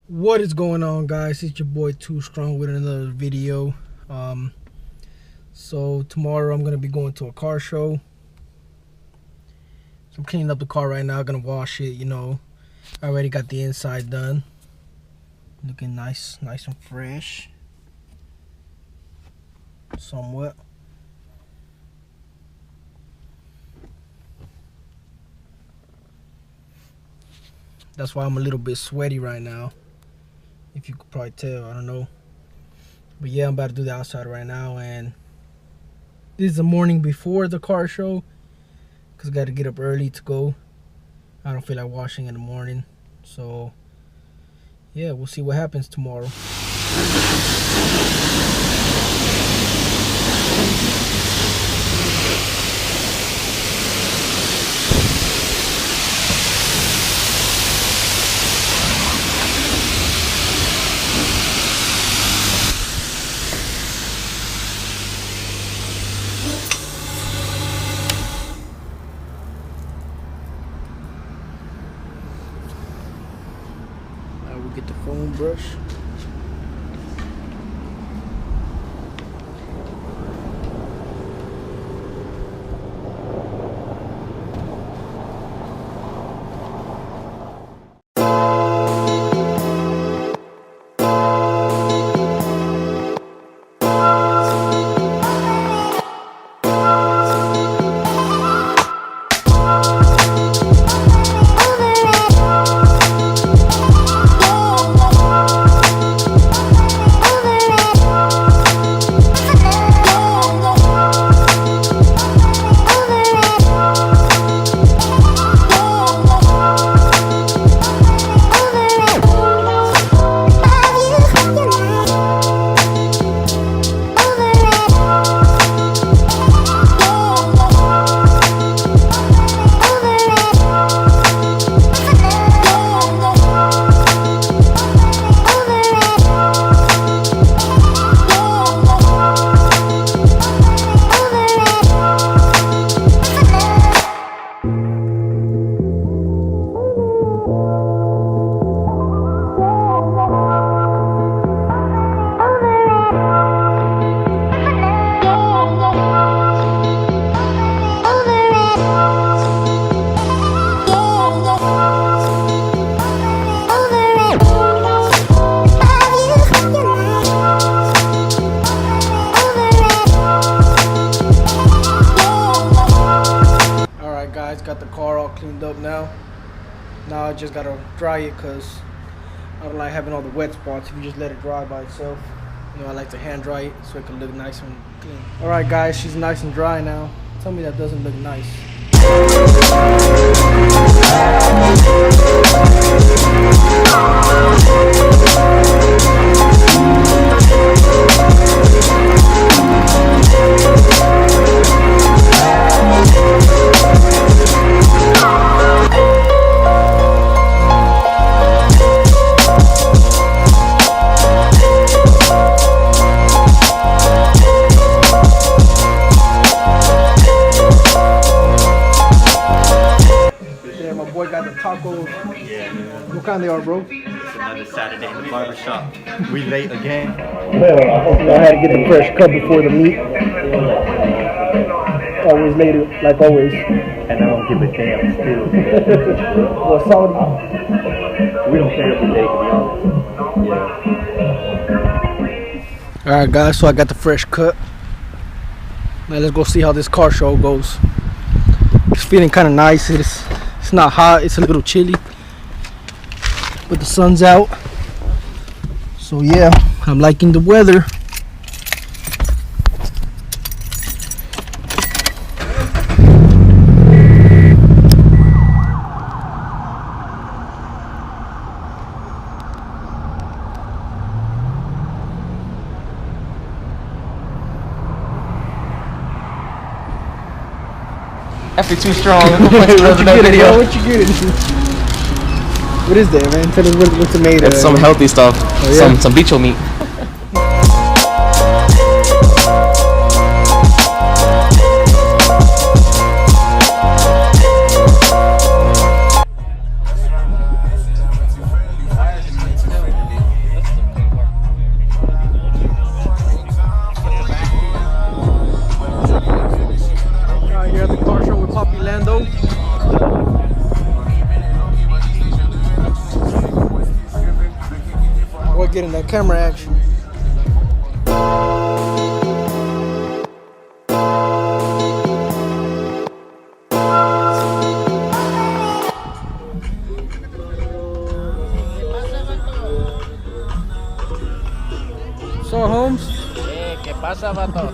What is going on, guys? It's your boy Too Strong with another video. So tomorrow I'm gonna be going to a car show. So I'm cleaning up the car right now, gonna wash it, you know. I already got the inside done. Looking nice and fresh. Somewhat. That's why I'm a little bit sweaty right now. If you could probably tell, I don't know. But yeah, I'm about to do the outside right now, and this is the morning before the car show because I got to get up early to go. I don't feel like washing in the morning. So yeah, we'll see what happens tomorrow. We'll get the foam brush. Got the car all cleaned up now. Now I just gotta dry it because I don't like having all the wet spots if you just let it dry by itself. You know, I like to hand dry it so it can look nice and clean. Alright guys, she's nice and dry now. Tell me that doesn't look nice. Tacos. Yeah, man. What kind they are, bro? It's another Saturday in the barbershop. We late again. I had to get the fresh cut before the meat. Always late, like always. And I don't give a damn still. Well, Saudi. We don't care every day, to be honest. Yeah. Alright guys, so I got the fresh cut. Now let's go see how this car show goes. It's feeling kind of nice. It's not hot, it's a little chilly, but the sun's out, so yeah, I'm liking the weather. After Too Strong, what you video. What you getting? What is that, man? Tell us what's it made of. It's some healthy stuff. Oh, yeah? Some bicho meat. getting that camera action. So Holmes. ¿Qué pasa, vato?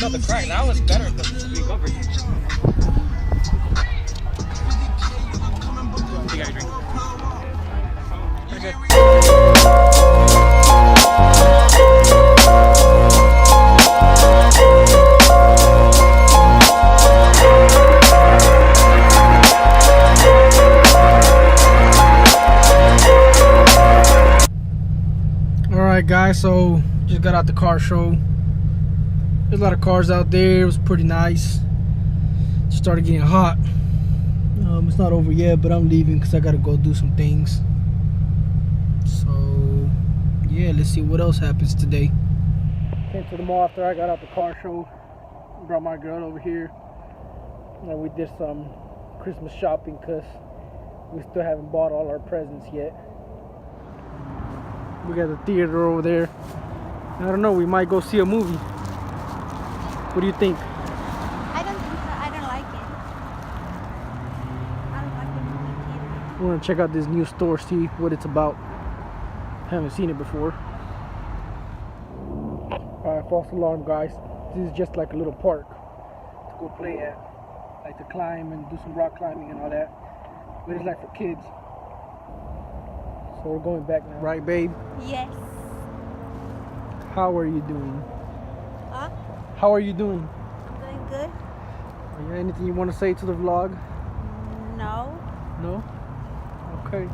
Not the crack. That was better because it's big coverage. You got a drink. Pretty good. Alright guys, so just got out the car show. There's a lot of cars out there. It was pretty nice. Just started getting hot. It's not over yet, but I'm leaving because I gotta go do some things. So yeah, let's see what else happens today. Came to the mall after I got out the car show. Brought my girl over here. And we did some Christmas shopping because we still haven't bought all our presents yet. We got the theater over there. I don't know, we might go see a movie. What do you think? I don't think so. I don't like it. I don't like the movie theater. We want to check out this new store, see what it's about. Haven't seen it before. Alright, false alarm guys. This is just like a little park to go play at. Like to climb and do some rock climbing and all that. But it's like for kids. So we're going back now. Right, babe? Yes. How are you doing? Huh? How are you doing? I'm doing good. Anything you want to say to the vlog? No. No? Okay.